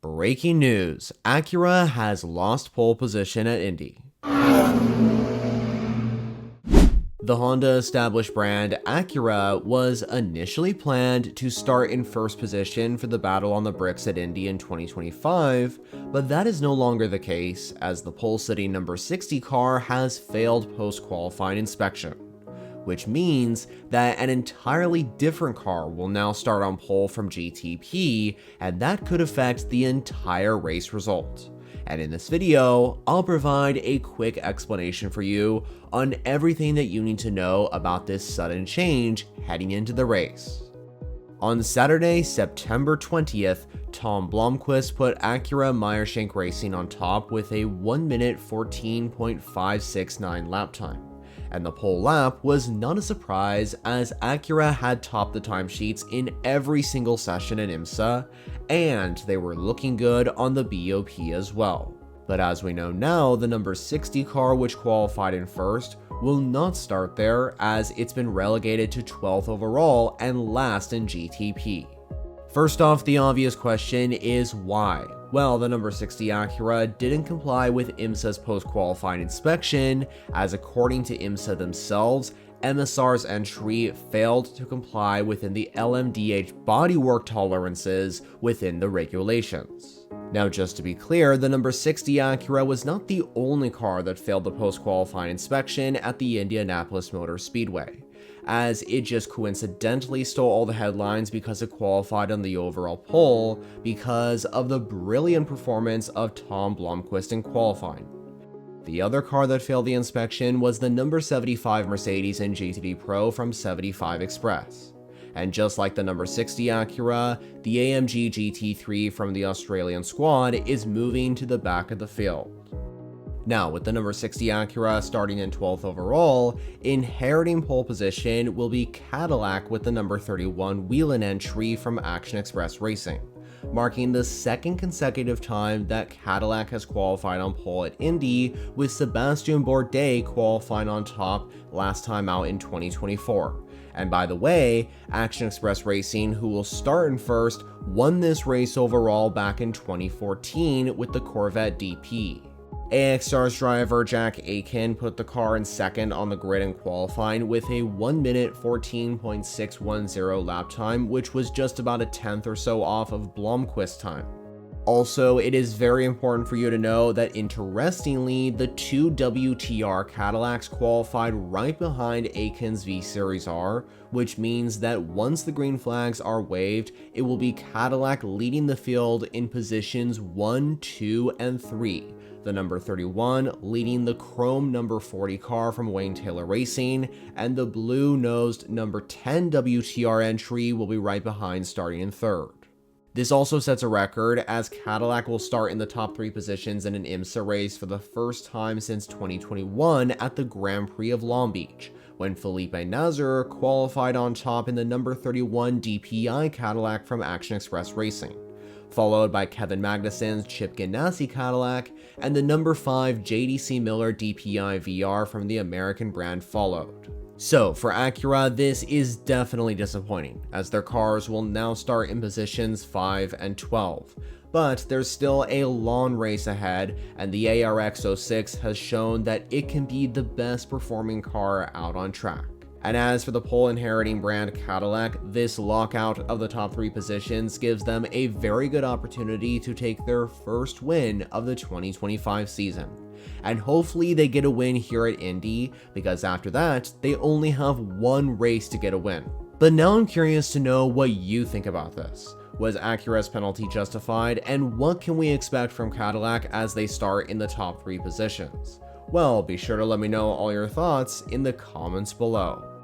Breaking news, Acura has lost pole position at Indy. The Honda-established brand Acura was initially planned to start in first position for the battle on the bricks at Indy in 2025, but that is no longer the case as the pole-sitting number 60 car has failed post-qualifying inspection, which means that an entirely different car will now start on pole from GTP, and that could affect the entire race result. And in this video, I'll provide a quick explanation for you on everything that you need to know about this sudden change heading into the race. On Saturday, September 20th, Tom Blomqvist put Acura Meyershank Racing on top with a 1 minute 14.569 lap time. And the pole lap was not a surprise as Acura had topped the timesheets in every single session in IMSA, and they were looking good on the BOP as well. But as we know now, the number 60 car, which qualified in first, will not start there as it's been relegated to 12th overall and last in GTP. First off, the obvious question is why? Well, the number 60 Acura didn't comply with IMSA's post-qualifying inspection, as according to IMSA themselves, MSR's entry failed to comply within the LMDH bodywork tolerances within the regulations. Now, just to be clear, the number 60 Acura was not the only car that failed the post-qualifying inspection at the Indianapolis Motor Speedway, as it just coincidentally stole all the headlines because it qualified on the overall pole because of the brilliant performance of Tom Blomqvist in qualifying. The other car that failed the inspection was the number 75 Mercedes in GTD Pro from 75 Express. And just like the number 60 Acura, the AMG GT3 from the Australian squad is moving to the back of the field. Now, with the number 60 Acura starting in 12th overall, inheriting pole position will be Cadillac with the number 31 Whelen entry from Action Express Racing, marking the second consecutive time that Cadillac has qualified on pole at Indy, with Sebastian Bourdais qualifying on top last time out in 2024. And by the way, Action Express Racing, who will start in first, won this race overall back in 2014 with the Corvette DP. AXStar's driver Jack Aitken put the car in second on the grid in qualifying with a 1 minute 14.610 lap time, which was just about a tenth or so off of Blomqvist's time. Also, it is very important for you to know that interestingly, the two WTR Cadillacs qualified right behind Aitken's V-Series R, which means that once the green flags are waved, it will be Cadillac leading the field in positions 1, 2, and 3. The number 31 leading the chrome number 40 car from Wayne Taylor Racing, and the blue-nosed number 10 WTR entry will be right behind starting in third. This also sets a record as Cadillac will start in the top 3 positions in an IMSA race for the first time since 2021 at the Grand Prix of Long Beach, when Felipe Nasr qualified on top in the number 31 DPI Cadillac from Action Express Racing, followed by Kevin Magnussen's Chip Ganassi Cadillac, and the number 5 JDC Miller DPI VR from the American brand followed. So for Acura, this is definitely disappointing, as their cars will now start in positions 5 and 12. But there's still a long race ahead, and the ARX06 has shown that it can be the best performing car out on track. And as for the pole inheriting brand Cadillac, this lockout of the top 3 positions gives them a very good opportunity to take their first win of the 2025 season. And hopefully they get a win here at Indy, because after that, they only have one race to get a win. But now I'm curious to know what you think about this. Was Acura's penalty justified, and what can we expect from Cadillac as they start in the top 3 positions? Well, be sure to let me know all your thoughts in the comments below.